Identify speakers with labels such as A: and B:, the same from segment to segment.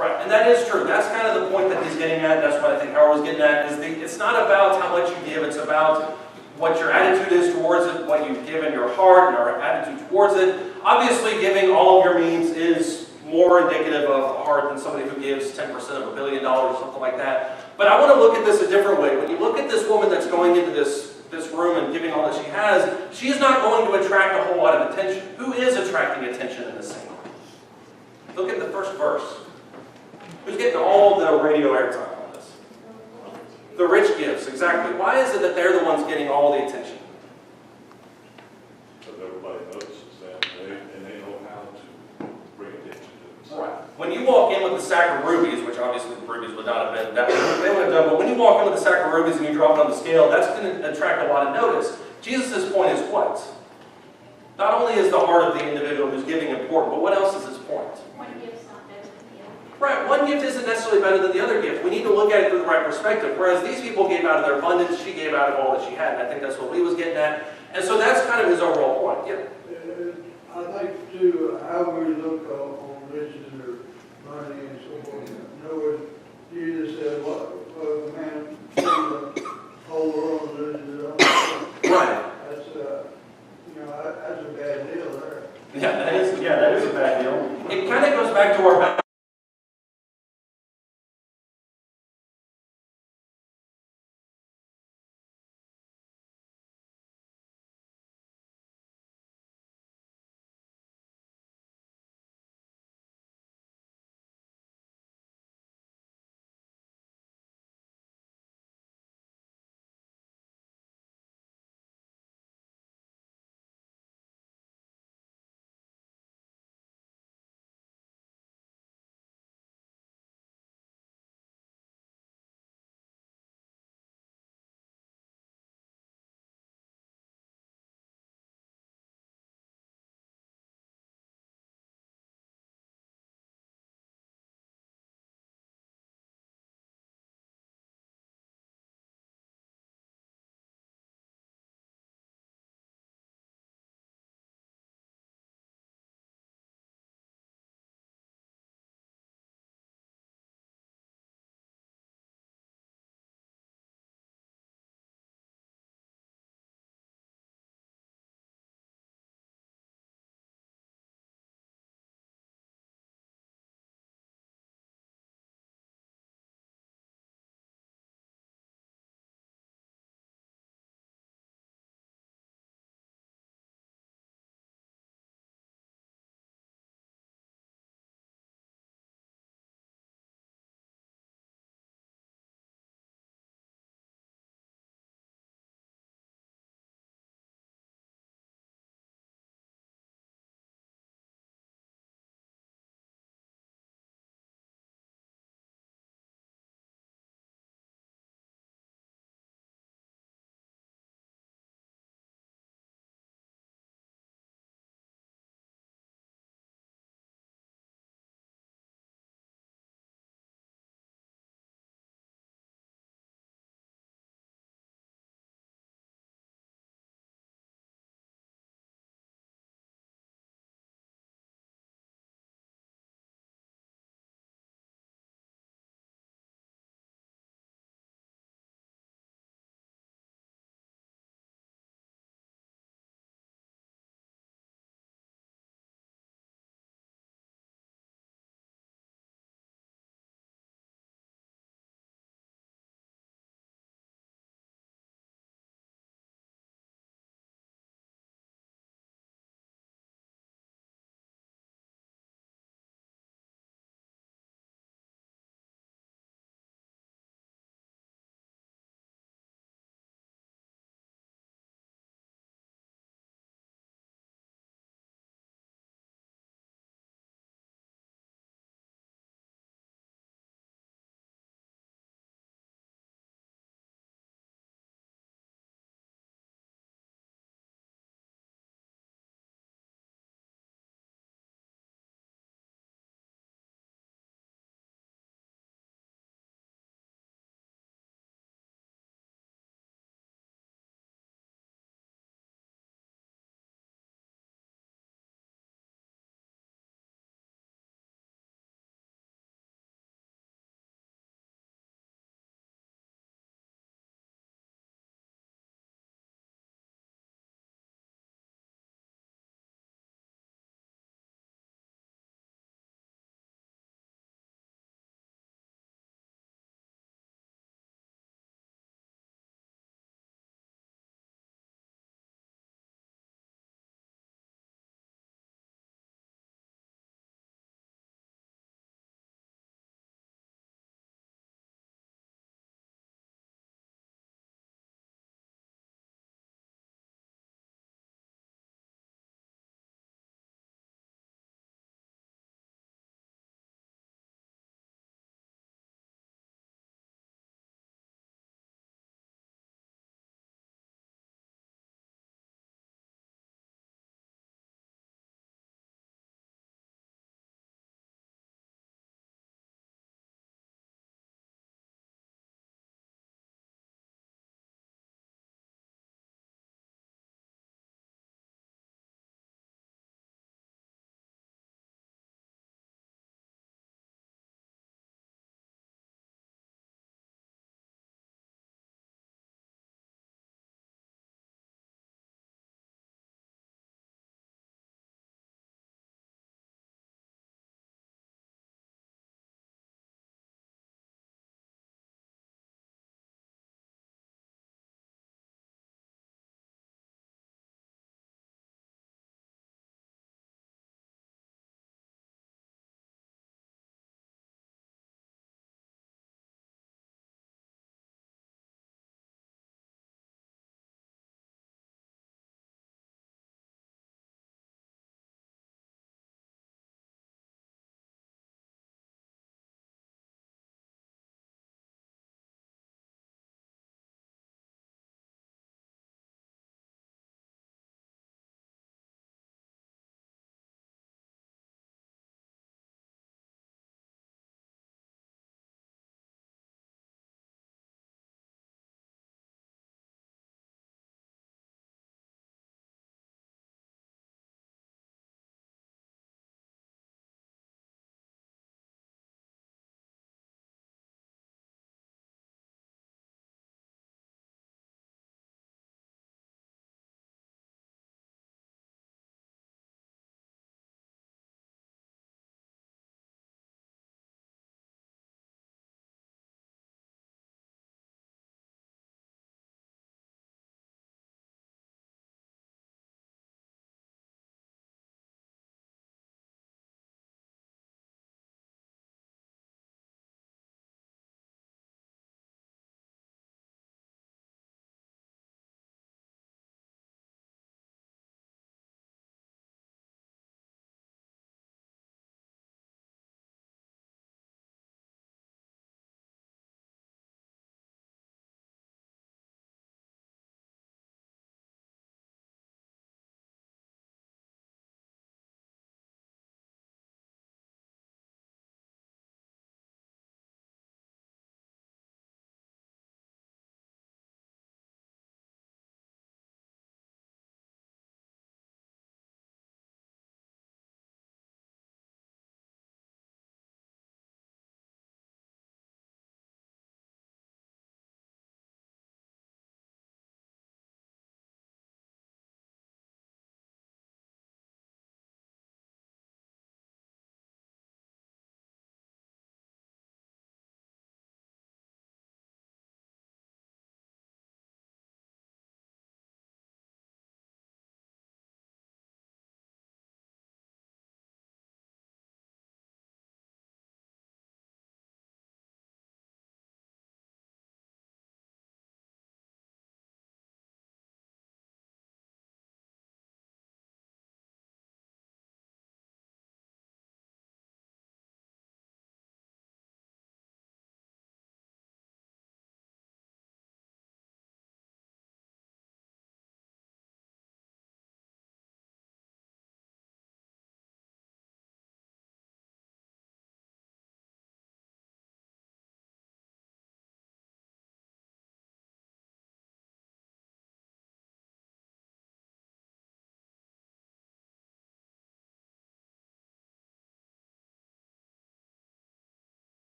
A: Right, and that is true. That's kind of the point that he's getting at. That's what I think Howard was getting at. It's not about how much you give. It's about what your attitude is towards it, what you give in your heart, and our attitude towards it. Obviously, giving all of your means is more indicative of a heart than somebody who gives 10% of $1 billion or something like that. But I want to look at this a different way. When you look at this woman that's going into this room and giving all that she has, she's not going to attract a whole lot of attention. Who is attracting attention in this scene? Look at the first verse. Who's getting all the radio airtime on this? The rich gifts, exactly. Why is it that they're the ones getting all the attention?
B: Because everybody notices that, and they know how to bring attention to themselves.
A: Right. When you walk in with the sack of rubies, which obviously the rubies would not have been that they would have done, but when you walk in with the sack of rubies and you drop it on the scale, that's going to attract a lot of notice. Jesus' point is what? Not only is the heart of the individual who's giving important, but what else is his point?
C: One gift's not better than the other.
A: Right, one gift isn't necessarily better than the other gift. We need to look at it through the right perspective. Whereas these people gave out of their abundance, she gave out of all that she had. And I think that's what Lee was getting at. And so that's kind of his overall point. Yeah.
D: I think too, how we look on riches or money and so forth. In other words, Jesus said, what a man can hold on to riches.
A: Right.
D: That's that's a bad deal there.
A: Yeah, that is a bad deal. It kind of goes back to our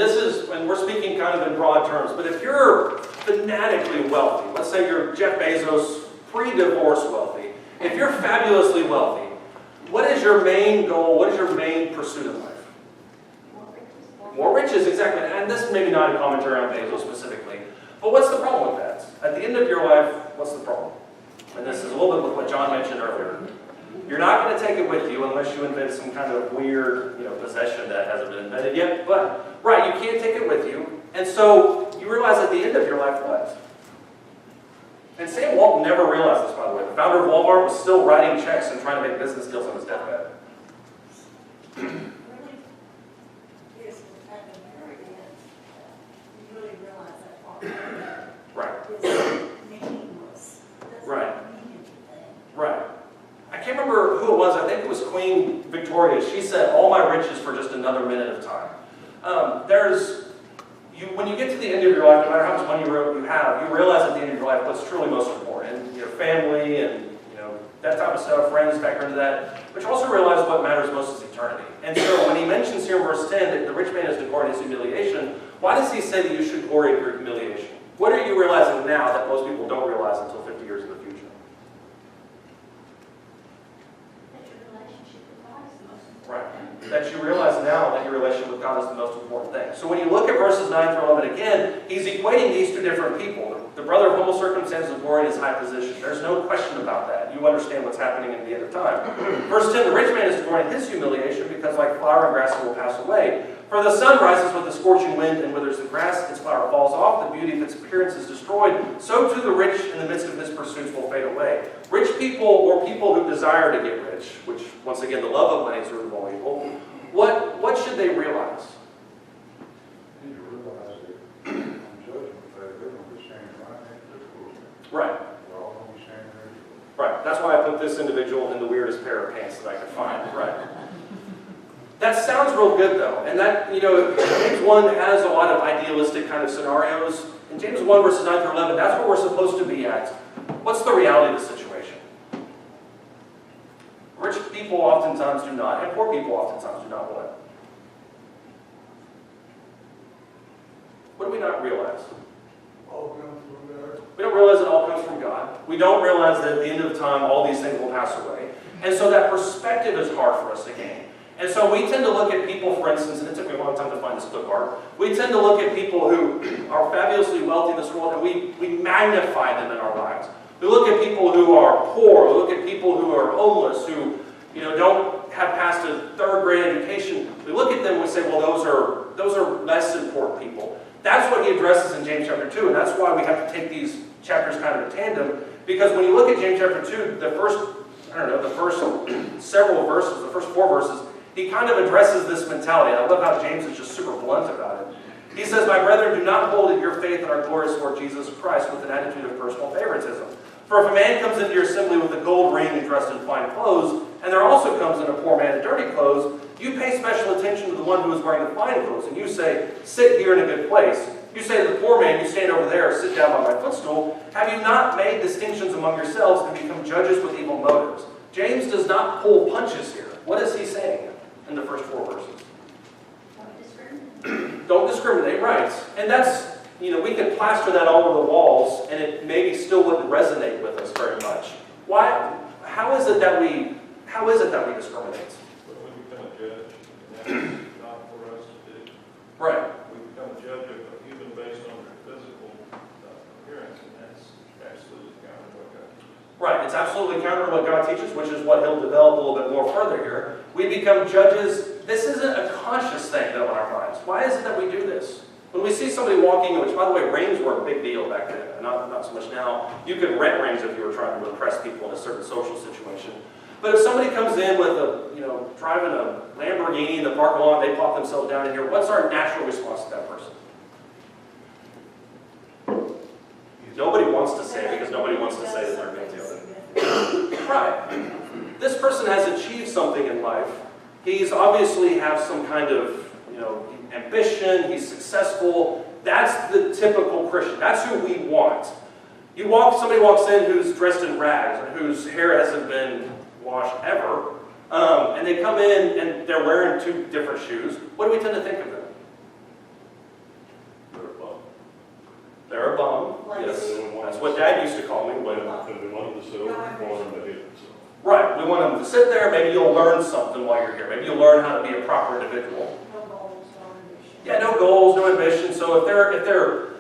A: and we're speaking kind of in broad terms, but if you're fanatically wealthy, let's say you're Jeff Bezos, pre-divorce wealthy, if you're fabulously wealthy, what is your main goal? What is your main pursuit in life? More riches, exactly. And this is maybe not a commentary on Bezos specifically, but what's the problem with that? At the end of your life, what's the problem? And this is a little bit with what John mentioned earlier. You're not going to take it with you unless you invent some kind of weird, possession that hasn't been invented yet. But, right, you can't take it with you. And so you realize at the end of your life what? And Sam Walton never realized this, by the way. The founder of Walmart was still writing checks and trying to make business deals on his deathbed. Right. Right. I can't remember who it was. I think it was Queen Victoria. She said, "All my riches for just another minute of time." When you get to the end of your life, no matter how much money you have, you realize at the end of your life what's truly most important. Your family and that type of stuff, friends, factor into that. But you also realize what matters most is eternity. And so when he mentions here in verse 10 that the rich man is to glory in his humiliation, why does he say that you should glory in your humiliation? What are you realizing now that most people don't realize until 50 years in the future?
C: That your relationship with God is the most important.
A: Right. That you realize now that your relationship with God is the most important thing. So when you look at verses 9 through 11 again, he's equating these two different people. The brother of humble circumstances of glory in his high position. There's no question about that. You understand what's happening in the end of time. Verse 10, the rich man is to glory in his humiliation because like flower and grass it will pass away. For the sun rises with a scorching wind and withers the grass, its flower falls off, the beauty of its appearance is destroyed. So too the rich in the midst of his pursuits will fade away. Rich people, or people who desire to get rich, which once again the love of money is the root of all evil, what should they realize?
E: You need to realize that on judgment day, they're going to be standing right next to the Lord.
A: Right.
E: They're all going to be standing there.
A: Right. That's why I put this individual in the weirdest pair of pants that I could find. Right. That sounds real good, though. And that, James 1 has a lot of idealistic kind of scenarios. In James 1, verses 9 through 11, that's where we're supposed to be at. What's the reality of the situation? Rich people oftentimes do not, and poor people oftentimes do not what? What do we not realize?
D: All comes from God.
A: We don't realize it all comes from God. We don't realize that at the end of time, all these things will pass away. And so that perspective is hard for us to gain. And so we tend to look at people, for instance, and it took me a long time to find this clip art, we tend to look at people who are fabulously wealthy in this world and we magnify them in our lives. We look at people who are poor, we look at people who are homeless, who don't have passed a third-grade education. We look at them and we say, well, those are less important people. That's what he addresses in James chapter 2, and that's why we have to take these chapters kind of in tandem, because when you look at James chapter 2, the first several verses, the first 4 verses, he kind of addresses this mentality. I love how James is just super blunt about it. He says, my brethren, do not hold your faith in our glorious Lord Jesus Christ with an attitude of personal favoritism. For if a man comes into your assembly with a gold ring and dressed in fine clothes, and there also comes in a poor man in dirty clothes, you pay special attention to the one who is wearing the fine clothes, and you say, sit here in a good place. You say to the poor man, you stand over there, sit down by my footstool. Have you not made distinctions among yourselves and become judges with evil motives? James does not pull punches here. What is he saying in the first 4 verses?
C: Don't discriminate.
A: Don't discriminate, right. And that's, we could plaster that all over the walls and it maybe still wouldn't resonate with us very much. Why? How is it that we discriminate?
B: But we become a judge, and that's not for us to do.
A: Right.
B: We become a judge of a human based on their physical appearance, and that's absolutely counter to what God teaches.
A: Right. It's absolutely counter to what God teaches, which is what he'll develop a little bit more further here. We become judges. This isn't a conscious thing, though, in our minds. Why is it that we do this? When we see somebody walking, which, by the way, rings were a big deal back then, not so much now. You could rent rings if you were trying to impress people in a certain social situation. But if somebody comes in with driving a Lamborghini in the parking lot, they plop themselves down in here, what's our natural response to that person? Nobody wants to say it because nobody wants to say that they're guilty of it. Right. This person has achieved something in life. He's obviously have some kind of, ambition. He's successful. That's the typical Christian. That's who we want. Somebody walks in who's dressed in rags or whose hair hasn't been washed ever, and they come in and they're wearing 2 different shoes. What do we tend to think of them? what Dad used to call me when.
B: And we want them to sit over in the corner and they did, so.
A: Right, we want them to sit there, maybe you'll learn something while you're here. Maybe you'll learn how to be a proper individual.
C: No goals, no ambition.
A: Yeah, no goals, no ambition. So if they're,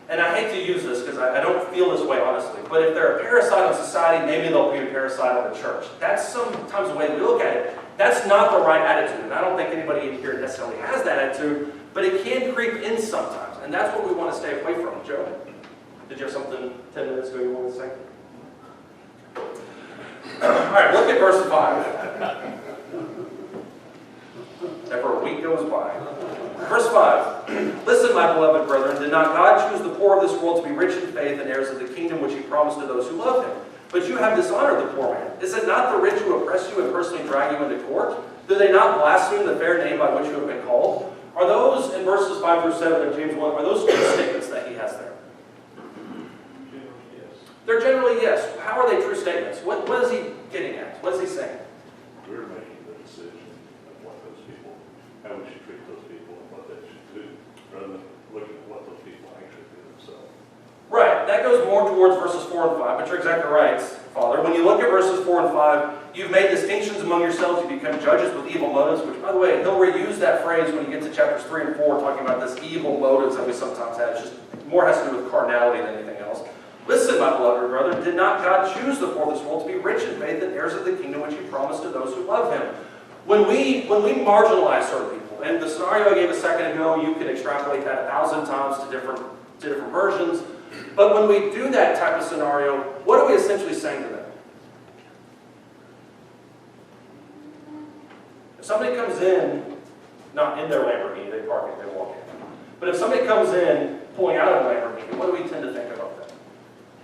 A: and I hate to use this because I don't feel this way honestly, but if they're a parasite on society, maybe they'll be a parasite on the church. That's sometimes the way we look at it. That's not the right attitude, and I don't think anybody in here necessarily has that attitude, but it can creep in sometimes, and that's what we want to stay away from. Joe, did you have something 10 minutes ago you wanted to say? All right, look at verse 5. Ever a week goes by. Verse 5. Listen, my beloved brethren, did not God choose the poor of this world to be rich in faith and heirs of the kingdom which he promised to those who love him? But you have dishonored the poor man. Is it not the rich who oppress you and personally drag you into court? Do they not blaspheme the fair name by which you have been called? Are those, in verses 5 through 7 of James 1, are those true statements that he has there?
B: Generally, yes.
A: They're generally yes. How are they true statements? What is he getting at? What is he saying?
B: We're making the decision of what those people, how we should treat those people and what they should do, rather than looking at what those people actually do themselves.
A: Right, that goes more towards verses 4 and 5, but you're exactly right, Father. When you look at verses 4 and 5, you've made distinctions among yourselves, you become judges with evil motives, which, by the way, he'll reuse that phrase when you get to chapters 3 and 4, talking about this evil motives that we sometimes have. It's just more has to do with carnality than anything else. Listen, my beloved brother, did not God choose the poor of this world to be rich in faith and heirs of the kingdom which he promised to those who love him? When we marginalize certain people, and the scenario I gave a second ago, you can extrapolate that 1,000 times to different versions. But when we do that type of scenario, what are we essentially saying to them? If somebody comes in, not in their Lamborghini, they park it, they walk in. But if somebody comes in pulling out of a Lamborghini, what do we tend to think about them?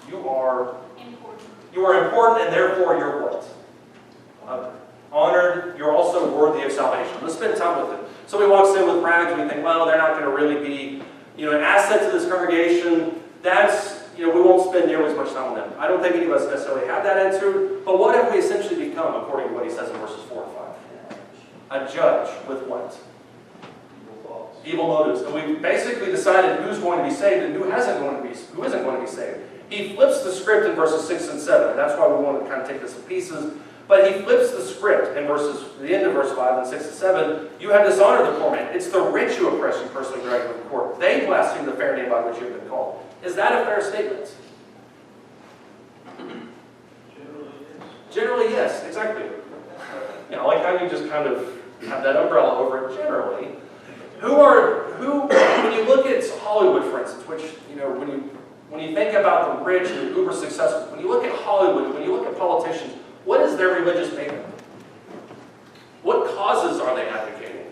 A: You are important, and therefore you're what? Honored. You're also worthy of salvation. Let's spend time with them. Somebody walks in with rags, we think, well, they're not going to really be, an asset to this congregation. That's, we won't spend nearly as much time on them. I don't think any of us necessarily have that attitude, but what have we essentially become, according to what he says in verses 4 and 5? A judge with what? Evil motives. And we've basically decided who's going to be saved and who isn't going to be saved. He flips the script in verses 6 and 7, and that's why we want to kind of take this in pieces. But he flips the script in the end of verse 5 and 6 and 7. You have dishonored the poor man. It's the rich who oppress you, personally drag you into court. They blaspheme the fair name by which you have been called. Is that a fair statement?
B: Generally, yes.
A: Generally, yes, exactly. I like how you just kind of have that umbrella over it. Generally, when you look at Hollywood, for instance, which when you think about the rich and the uber successful, when you look at Hollywood, when you look at politicians, what is their religious makeup? What causes are they advocating?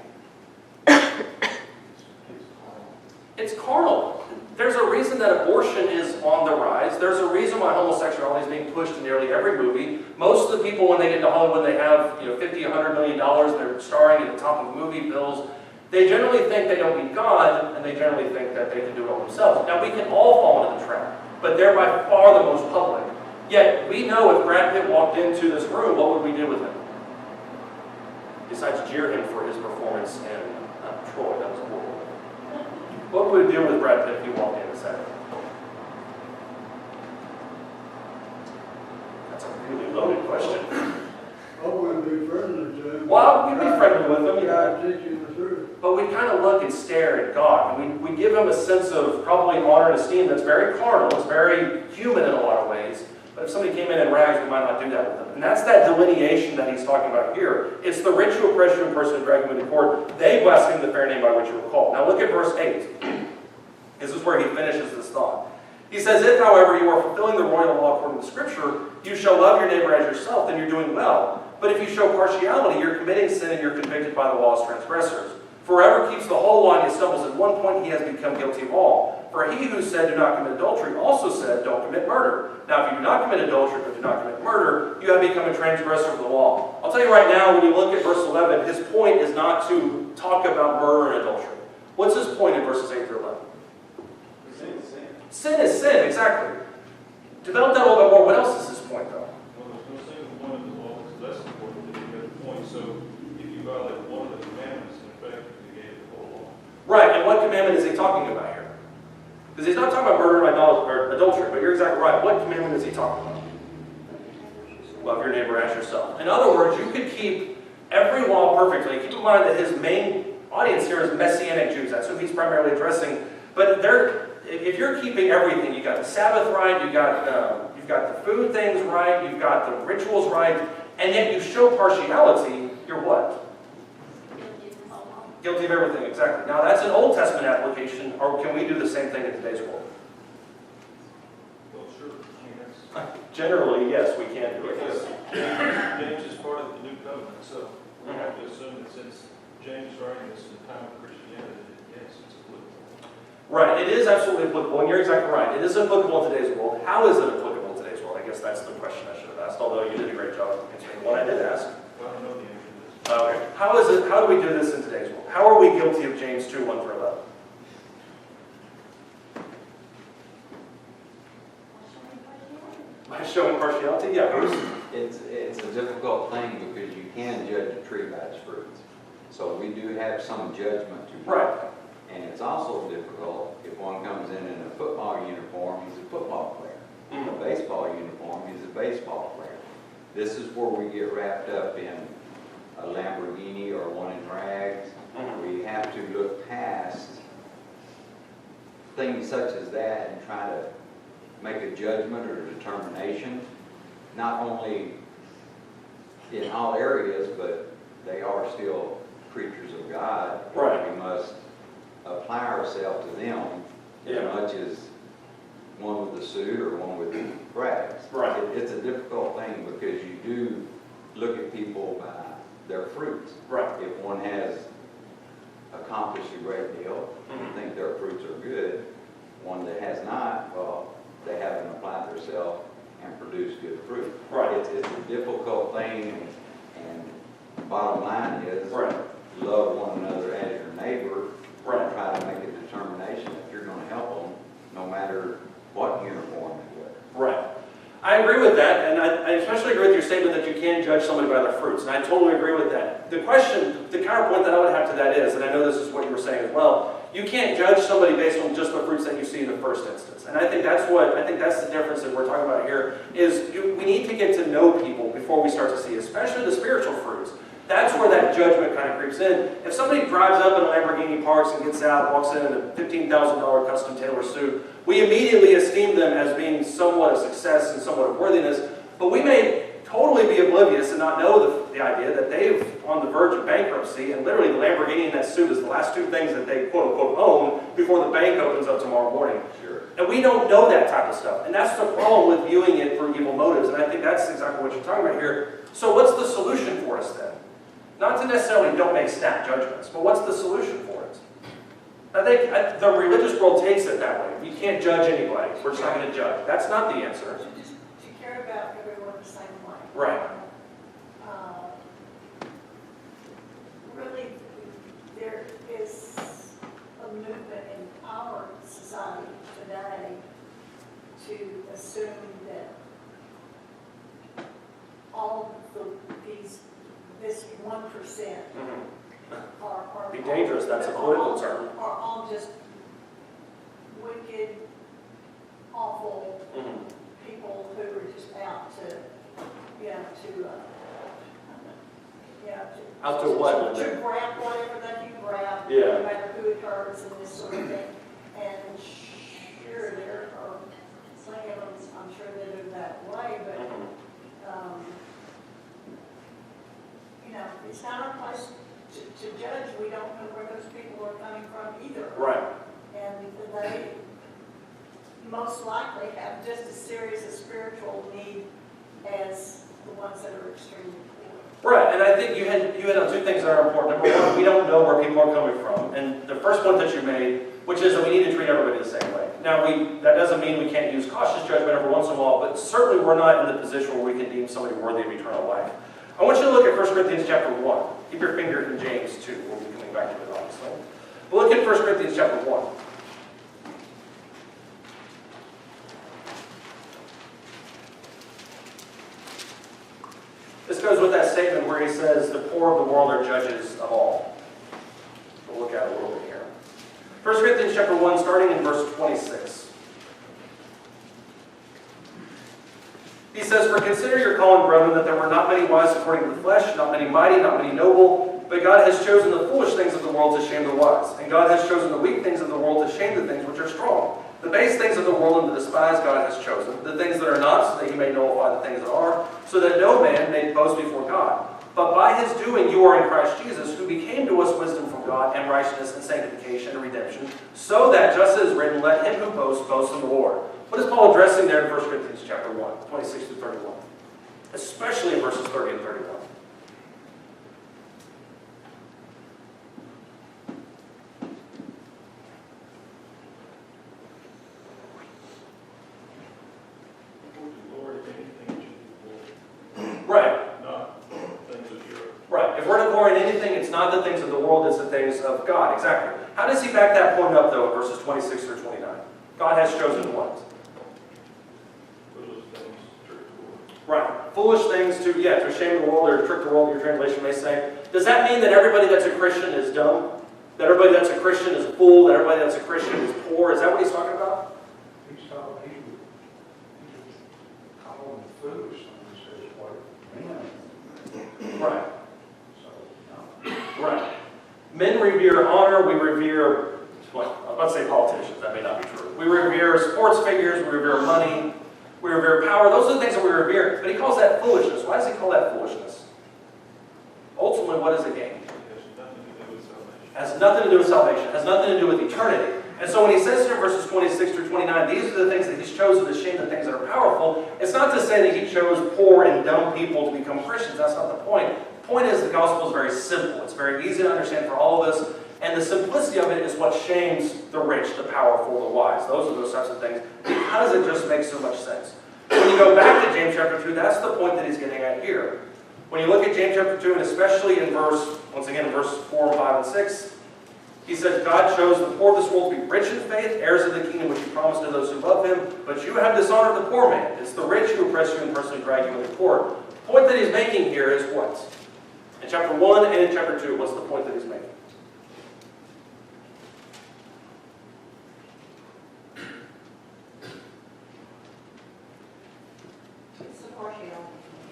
A: It's carnal. There's a reason that abortion is on the rise. There's a reason why homosexuality is being pushed in nearly every movie. Most of the people, when they get to Hollywood, they have $50, $100 million. They're starring at the top of movie bills. They generally think they don't need God, and they generally think that they can do it all themselves. Now, we can all fall into the trap, but they're by far the most public. Yet, we know if Brad Pitt walked into this room, what would we do with him? Besides jeer him for his performance in Troy, that was horrible. What would we do with Brad Pitt if he walked in and said, that's a really loaded question.
D: I wouldn't be friendly to him.
A: Well, we'd be friendly with him,
D: God teaching the truth.
A: But we kind of look and stare at God, and we give him a sense of probably honor and esteem that's very carnal, it's very human in a lot of ways. But if somebody came in rags, we might not do that with them. And that's that delineation that he's talking about here. It's the rich who oppress you in person and drag you into court. They blaspheme the fair name by which you were called. Now look at verse 8. This is where he finishes this thought. He says, if, however, you are fulfilling the royal law according to Scripture, you shall love your neighbor as yourself, then you're doing well. But if you show partiality, you're committing sin and you're convicted by the law as transgressors. For whoever keeps the whole law and yet stumbles at one point, he has become guilty of all. For he who said, do not commit adultery, also said, don't commit murder. Now, if you do not commit adultery, but do not commit murder, you have become a transgressor of the law. I'll tell you right now, when you look at verse 11, his point is not to talk about murder and adultery. What's his point in verses 8 through 11?
B: Sin is sin.
A: Sin is sin, exactly. Develop that a little bit more. What else is his point, though?
B: Well, there's no single point in the law that's less important than the other point. So if you violate one of the commandments, in effect, you negate the whole law.
A: Right, and what commandment is he talking about here? Because he's not talking about murder and or adultery, but you're exactly right. What commandment is he talking about? Love your neighbor as yourself. In other words, you could keep every law perfectly. Keep in mind that his main audience here is Messianic Jews. That's who he's primarily addressing. But if you're keeping everything, you got the Sabbath right, you've got the food things right, you've got the rituals right, and yet you show partiality, you're what? Guilty of everything, exactly. Now that's an Old Testament application, or can we do the same thing in today's world?
F: Well, sure.
A: Generally, yes, we can do it.
F: Because James is part of the new covenant, so we have to assume that since James is writing this in the time of Christianity, yes, it's applicable.
A: Right, it is absolutely applicable, and you're exactly right. It is applicable in today's world. How is it applicable in today's world? I guess that's the question I should have asked, although you did a great job answering the one I did ask.
F: Well, I don't know the answer to this.
A: Okay. How do we do this in today's world? How are we guilty of James 2, 1 through 11? By showing partiality? Yeah, Bruce?
G: It's a difficult thing because you can judge a tree by its fruits. So we do have some judgment to make.
A: Right.
G: And it's also difficult if one comes in a football uniform, he's a football player.
A: Mhm.
G: A baseball uniform, he's a baseball player. This is where we get wrapped up in a Lamborghini or one in rags.
A: Mhm.
G: We have to look past things such as that and try to make a judgment or a determination, not only in all areas, but they are still creatures of God.
A: Right.
G: We must apply ourselves to them
A: Yeah.
G: as much as one with the suit or one with the rags.
A: Right.
G: It's a difficult thing because you do look at people by their fruits.
A: Right.
G: If one has accomplished a great deal,
A: Mhm.
G: you think their fruits are good. One that has not, well, they haven't applied themselves and produced good fruit.
A: Right.
G: It's a difficult thing, and bottom line is,
A: Right.
G: love one another as your neighbor.
A: Right.
G: And try to make a determination that you're going to help them, no matter what uniform they wear.
A: Right. I agree with that, and I especially agree with your statement that you can judge somebody by their fruits, and I totally agree with that. The question, the counterpoint that I would have to that is, and I know this is what you were saying as well, you can't judge somebody based on just the fruits that you see in the first instance. And I think that's the difference that we're talking about here, is we need to get to know people before we start to see, especially the spiritual fruits. That's where that judgment kind of creeps in. If somebody drives up in a Lamborghini, parks, and gets out, walks in a $15,000 custom tailor suit, we immediately esteem them as being somewhat of success and somewhat of worthiness, but we may totally be oblivious and not know the idea that they've on the verge of bankruptcy, and literally the Lamborghini and that suit is the last two things that they quote-unquote own before the bank opens up tomorrow morning.
G: Sure.
A: And we don't know that type of stuff. And that's the problem with viewing it for evil motives. And I think that's exactly what you're talking about here. So what's the solution for us then? Not to necessarily don't make snap judgments, but what's the solution for it? I think the religious world takes it that way. You can't judge anybody. We're just not going to judge. That's not the answer.
C: To care about everyone the same way.
A: Right.
C: Really, there is a movement in our society today to assume that all this 1% are
A: Be dangerous. That's a political term.
C: Are all just wicked, awful people who are just out to,
A: Out to what?
C: To grab whatever they can grab,
A: Yeah.
C: no matter who it hurts and this sort of thing. And sure, there are plenty of them, I'm sure that are that way, but, it's not our place to judge. We don't know where those people are coming from either.
A: Right.
C: And they most likely have just as serious a spiritual need as the ones that are extremely poor.
A: Right, and I think you hit on two things that are important. Number one, we don't know where people are coming from. And the first point that you made, which is that we need to treat everybody the same way. Now, that doesn't mean we can't use cautious judgment every once in a while, but certainly we're not in the position where we can deem somebody worthy of eternal life. I want you to look at 1 Corinthians chapter 1. Keep your finger in James 2. We'll be coming back to it, obviously. But look at 1 Corinthians chapter 1. This goes with that statement where he says, the poor of the world are judges of all. We'll look at it a little bit here. 1 Corinthians chapter 1, starting in verse 26. He says, "For consider your calling, brethren, that there were not many wise according to the flesh, not many mighty, not many noble, but God has chosen the foolish things of the world to shame the wise. And God has chosen the weak things of the world to shame the things which are strong. The base things of the world and the despised God has chosen, the things that are not, so that he may nullify the things that are, so that no man may boast before God. But by his doing you are in Christ Jesus, who became to us wisdom from God, and righteousness, and sanctification, and redemption, so that, just as is written, let him who boasts, boast in the Lord." What is Paul addressing there in 1 Corinthians chapter 1, 26 through 31? Especially in verses 30 and 31.
F: Lord, if anything, you
A: Right.
F: not things of Europe.
A: Right. If we're to glory in anything, it's not the things of the world, it's the things of God. Exactly. How does he back that point up, though, in verses 26 through 29? God has chosen what?
F: Those things, church world.
A: Right. Foolish things to shame the world or to trick the world, your translation may say. Does that mean that everybody that's a Christian is dumb? That everybody that's a Christian is a fool? That everybody that's a Christian is poor? Is that what he's talking about?
E: He's calling foolish, and he says, what, men?
A: Right.
E: So, no.
A: Right. Men revere honor, we revere, well, I was about to say politicians, that may not be true. We revere sports figures, we revere money, we revere power. Those are the things that we revere. But he calls that foolishness. Why does he call that foolishness? Ultimately, what is the gain?
F: It has nothing to do with salvation.
A: It has nothing to do with salvation. It has nothing to do with eternity. And so when he says here in verses 26 through 29, these are the things that he's chosen to shame the things that are powerful, it's not to say that he chose poor and dumb people to become Christians. That's not the point. The point is the gospel is very simple. It's very easy to understand for all of us. And the simplicity of it is what shames the rich, the powerful, the wise. Those are those types of things because it just makes so much sense. When you go back to James chapter 2, that's the point that he's getting at here. When you look at James chapter 2, and especially in once again in verse 4, 5, and 6, he says, "God chose the poor of this world to be rich in faith, heirs of the kingdom which he promised to those who love him. But you have dishonored the poor man. It's the rich who oppress you and personally drag you into court." The point that he's making here is what? In chapter 1 and in chapter 2, what's the point that he's making?
C: It's the partiality.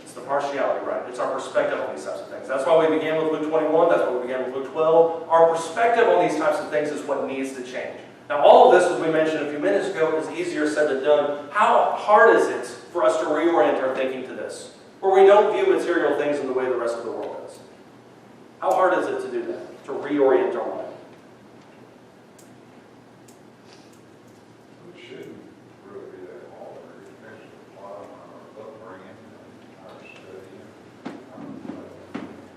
A: It's the partiality, right? It's our perspective on these types of things. That's why we began with Luke 21. That's why we began with Luke 12. Our perspective on these types of things is what needs to change. Now, all of this, as we mentioned a few minutes ago, is easier said than done. How hard is it for us to reorient our thinking to this, where we don't view material things in the way the rest of the world does? How hard is it to do that, to reorient our mind?
E: It shouldn't really be that hard, especially applying our upbringing and our studying.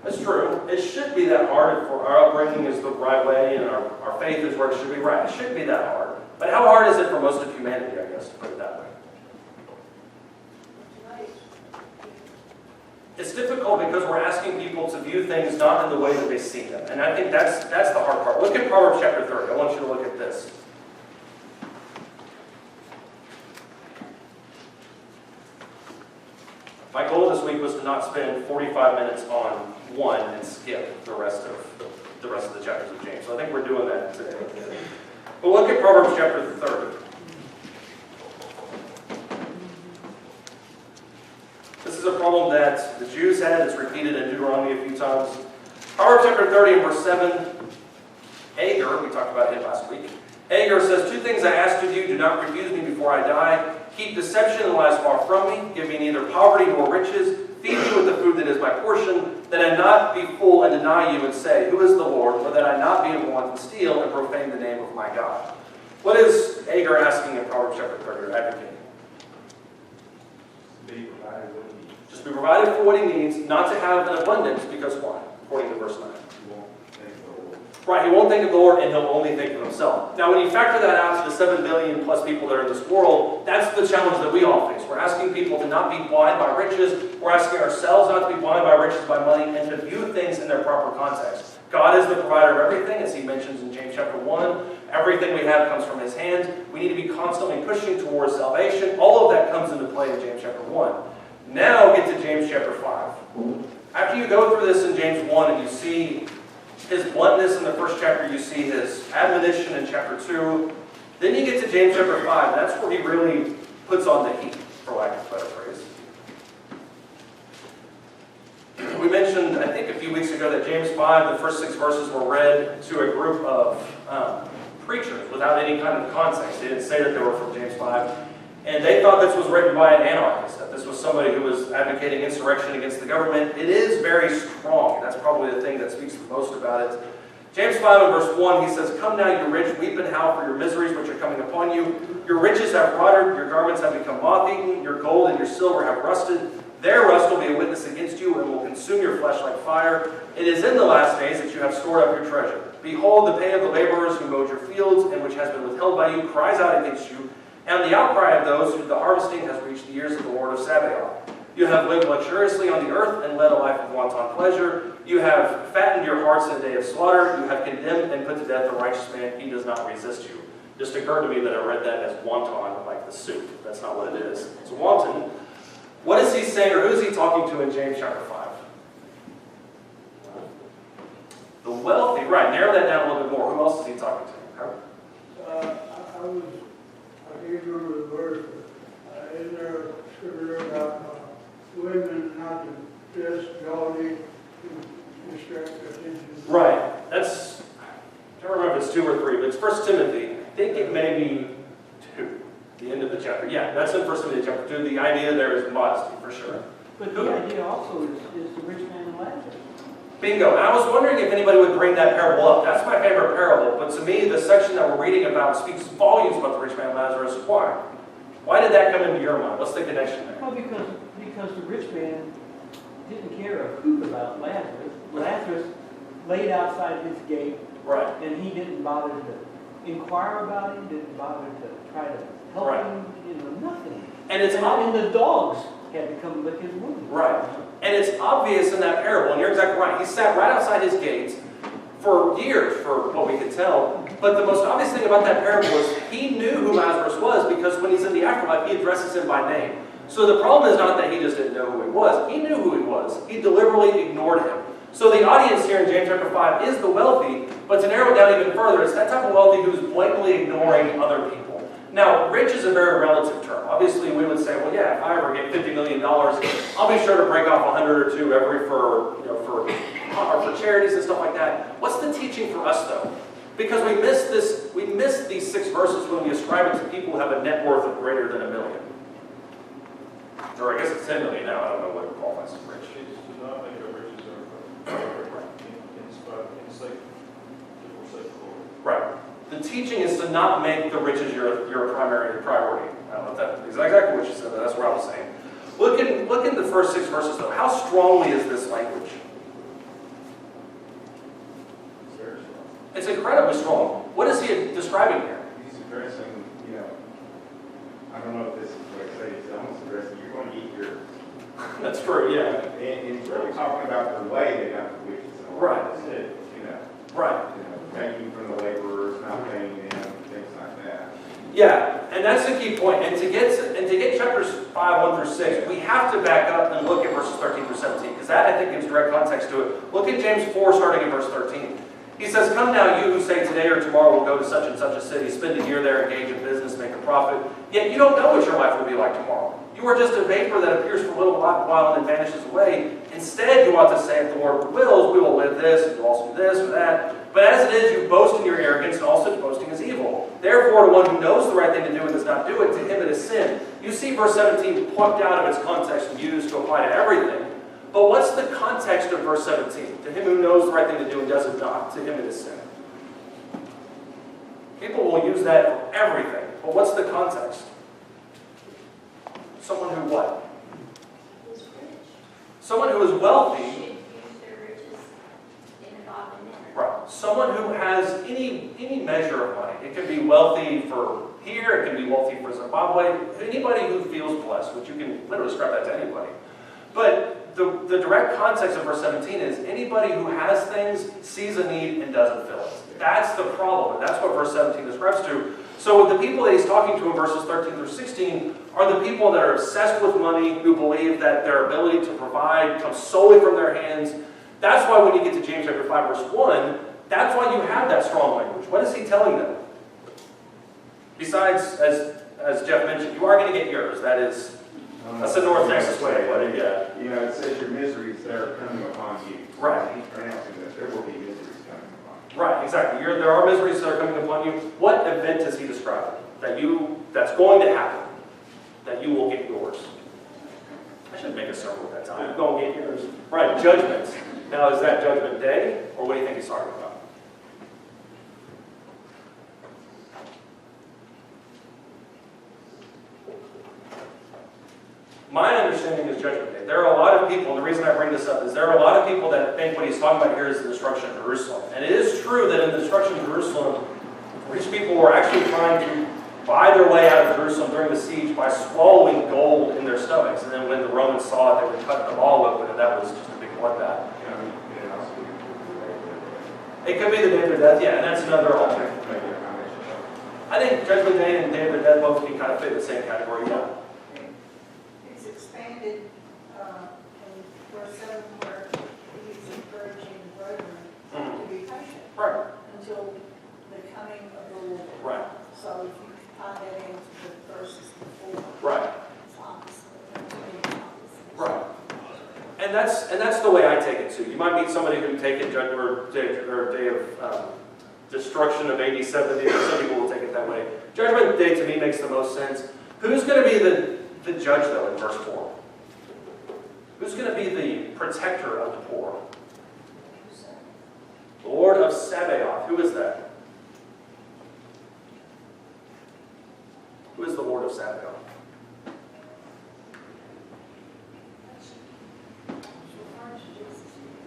A: That's true. It should be that hard if our upbringing is the right way and our faith is where it should be right. It shouldn't be that hard. But how hard is it for most of humanity, I guess, to put it that way? It's difficult because we're asking people to view things not in the way that they see them. And I think that's the hard part. Look at Proverbs chapter 30. I want you to look at this. My goal this week was to not spend 45 minutes on one and skip the rest of the chapters of James. So I think we're doing that today. But look at Proverbs chapter 30. This is a problem that the Jews had. It's repeated in Deuteronomy a few times. Proverbs chapter 30 and verse 7. Agur, we talked about him last week. Agur says, "Two things I ask of you, do not refuse me before I die. Keep deception and lies far from me. Give me neither poverty nor riches. Feed me with the food that is my portion, that I not be full and deny you and say, 'Who is the Lord?' or that I not be in want and steal and profane the name of my God." What is Agur asking in Proverbs chapter 30 or advocating?
F: Be provided what he needs.
A: Just be provided for what he needs, not to have an abundance, because why? According to verse 9.
F: You won't think of the Lord.
A: Right, he won't think of the Lord and he'll only think of himself. Now, when you factor that out to the 7 billion plus people that are in this world, that's the challenge that we all face. We're asking people to not be blind by riches. We're asking ourselves not to be blind by riches, by money, and to view things in their proper context. God is the provider of everything, as he mentions in James chapter 1. Everything we have comes from his hand. We need to be constantly pushing towards salvation. All of that comes into play in James chapter 1. Now get to James chapter 5. After you go through this in James 1 and you see his bluntness in the first chapter. You see his admonition in chapter 2. Then you get to James chapter 5. That's where he really puts on the heat, for lack of a better phrase. We mentioned, I think a few weeks ago, that James 5, the first 6 verses were read to a group of preachers without any kind of context. They didn't say that they were from James 5. And they thought this was written by an anarchist, that this was somebody who was advocating insurrection against the government. It is very strong. That's probably the thing that speaks the most about it. James 5 and verse 1, he says, "Come now, you rich, weep and howl for your miseries which are coming upon you. Your riches have rotted, your garments have become moth-eaten, your gold and your silver have rusted. Their rust will be a witness against you and will consume your flesh like fire. It is in the last days that you have stored up your treasure. Behold, the pay of the laborers who mowed your fields and which has been withheld by you cries out against you, and the outcry of those who the harvesting has reached the ears of the Lord of Sabaoth. You have lived luxuriously on the earth and led a life of wanton pleasure. You have fattened your hearts in a day of slaughter. You have condemned and put to death the righteous man. He does not resist you." Just occurred to me that I read that as wanton, like the soup. That's not what it is. It's wanton. What is he saying, or who is he talking to in James chapter 5? The wealthy, right. Narrow that down a little bit more. Who else is he talking to?
D: I can't remember the verse, but is there a scripture about women not to dress gaudy to distract attention?
A: Right. That's, I don't remember if it's 2 or 3, but it's 1 Timothy. I think it may be 2, the end of the chapter. Yeah, that's in 1 Timothy chapter 2. The idea there is modesty, for sure.
H: But the idea also is the rich man and Lazarus.
A: Bingo. I was wondering if anybody would bring that parable up. That's my favorite parable. But to me, the section that we're reading about speaks volumes about the rich man and Lazarus. Why? Why did that come into your mind? What's the connection there?
H: Well, because the rich man didn't care a hoot about Lazarus. Lazarus laid outside his gate,
A: Right.
H: and he didn't bother to inquire about him, didn't bother to try to help
A: Right.
H: him, nothing.
A: And it's
H: And the dogs had to come lick his wound.
A: Right. And it's obvious in that parable, and you're exactly right. He sat right outside his gates for years, for what we could tell. But the most obvious thing about that parable is he knew who Lazarus was, because when he's in the afterlife, he addresses him by name. So the problem is not that he just didn't know who he was. He knew who he was. He deliberately ignored him. So the audience here in James chapter 5 is the wealthy, but to narrow it down even further, it's that type of wealthy who's blatantly ignoring other people. Now, rich is a very relative term. Obviously, we would say, well, yeah, if I ever get $50 million, I'll be sure to break off 100 or 2 every for charities and stuff like that. What's the teaching for us, though? Because we miss these 6 verses when we ascribe it to people who have a net worth of greater than $1 million. Or I guess it's 10 million now. I don't know what qualifies as rich.
F: It's to not make our riches our in sake, to forsake the Lord.
A: Right. The teaching is to not make the riches your primary priority. I don't know if that's exactly what you said, but that's what I was saying. Look in the first 6 verses, though. How strongly is this language?
E: It's very strong.
A: It's incredibly strong. What is he describing here?
E: He's addressing, I don't know if this is what I say, it's almost addressing, you're going to eat your.
A: That's true, yeah.
E: And it's really talking about the way they got the wicked.
A: Right. Right.
E: Taking from the laborers, not paying them, things like that.
A: Yeah, and that's the key point. And to get chapters 5, 1 through 6, we have to back up and look at verses 13 through 17, because that, I think, gives direct context to it. Look at James 4, starting in verse 13. He says, "Come now, you who say today or tomorrow we'll go to such and such a city, spend a year there, engage in business, make a profit. Yet you don't know what your life will be like tomorrow. You are just a vapor that appears for a little while and then vanishes away. Instead, you ought to say, if the Lord wills, we will live this, and we'll also do this or that. But as it is, you boast in your arrogance, and all such boasting is evil. Therefore, to one who knows the right thing to do and does not do it, to him it is sin." You see verse 17 plucked out of its context and used to apply to everything. But what's the context of verse 17? To him who knows the right thing to do and does it not, to him it is sin. People will use that for everything. But what's the context? Someone who what?
I: Who's rich.
A: Someone who is wealthy.
I: Should use their riches in a godly manner.
A: Right. Someone who has any measure of money. It can be wealthy for here, it can be wealthy for Zimbabwe. Anybody who feels blessed, which you can literally describe that to anybody. But the direct context of verse 17 is anybody who has things, sees a need, and doesn't fill it. That's the problem, and that's what verse 17 describes to. So the people that he's talking to in verses 13 through 16 are the people that are obsessed with money, who believe that their ability to provide comes solely from their hands. That's why when you get to James chapter 5, verse 1, that's why you have that strong language. What is he telling them? Besides, as Jeff mentioned, you are going to get yours. That's the North Texas way of putting it, yeah.
J: You know, it says your miseries that are coming upon you.
A: Right.
J: He's pronouncing that there will be miseries coming upon you.
A: Right, exactly. There are miseries that are coming upon you. What event is he describing? That's going to happen. That you will get yours. I should make a sermon at that time. You're going to get yours. Right, judgment. Now, is that judgment day, or what do you think he's talking about? My understanding is judgment day. There are a lot of people, and the reason I bring this up is there are a lot of people that think what he's talking about here is the destruction of Jerusalem. And it is true that in the destruction of Jerusalem, rich people were actually trying to buy their way out of Jerusalem during the siege by swallowing gold in their stomachs. And then when the Romans saw it, they would cut them all open, and that was just a big bloodbath. It could be the day of their death, yeah, and that's another alternative. I think Judgment Day and Day of their Death both can kind of fit in the same category, yeah.
C: It's expanded in verse 7 where he's encouraging the brethren to be patient
A: Right.
C: until the coming of the Lord.
A: Right.
C: So if you tie that into the verses before,
A: Right.
C: it's opposite.
A: Right. And that's the way I take it too. You might meet somebody who take it day of destruction of AD 70. Some people will take it that way. Judgment Day to me makes the most sense. Who's going to be the judge though in verse 4? Who's going to be the protector of the poor? The Lord of Sabaoth. Who is that? Who is the Lord of Sabaoth?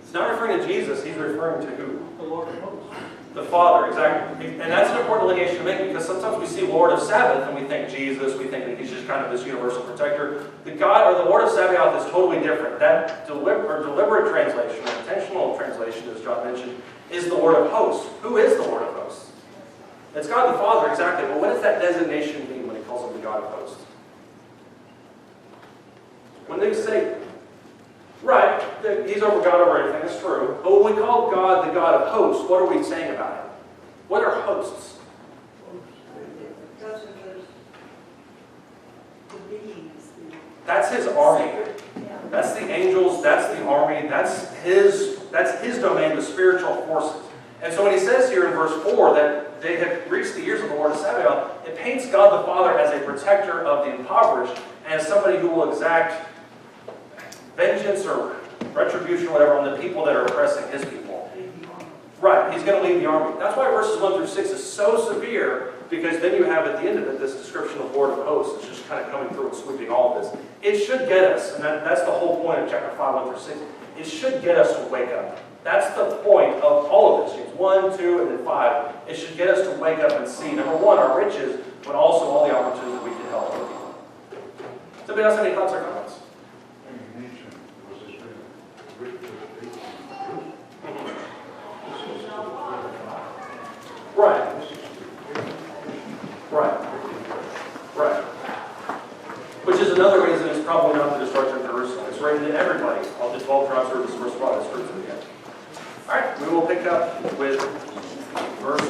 A: He's not referring to Jesus, he's referring to who?
H: The Lord of hosts.
A: The Father, exactly. And that's an important delineation to make because sometimes we see Lord of Sabbath and we think Jesus, we think that he's just kind of this universal protector. The God or the Lord of Sabaoth is totally different. That deliberate translation, or intentional translation, as John mentioned, is the Lord of hosts. Who is the Lord of hosts? It's God the Father, exactly. But what does that designation mean when he calls him the God of hosts? When they say, right, he's over God over everything, that's true. But when we call God the God of hosts, what are we saying about him? What are hosts?
C: Those are the beings.
A: That's his army.
C: Yeah.
A: That's the angels, that's the army, that's his domain, the spiritual forces. And so when he says here in verse 4 that they have reached the years of the Lord of Sabaoth, it paints God the Father as a protector of the impoverished and as somebody who will exact vengeance or retribution or whatever on the people that are oppressing his people. Right, he's going to lead the army. That's why verses 1 through 6 is so severe, because then you have at the end of it this description of Lord of hosts. It's just kind of coming through and sweeping all of this. It should get us, and that's the whole point of chapter 5, 1 through 6. It should get us to wake up. That's the point of all of this. James 1, 2, and then 5. It should get us to wake up and see, number one, our riches, but also all the opportunities that we can help other people. Does anybody else have any thoughts or comments?
E: You mentioned, was this been written to the people?
A: Right. Right. Right. Which is another reason it's probably not the destruction of Jerusalem. It's written to everybody. All the 12 tribes are this first spot. It's true to the end. All right, we will pick up with verse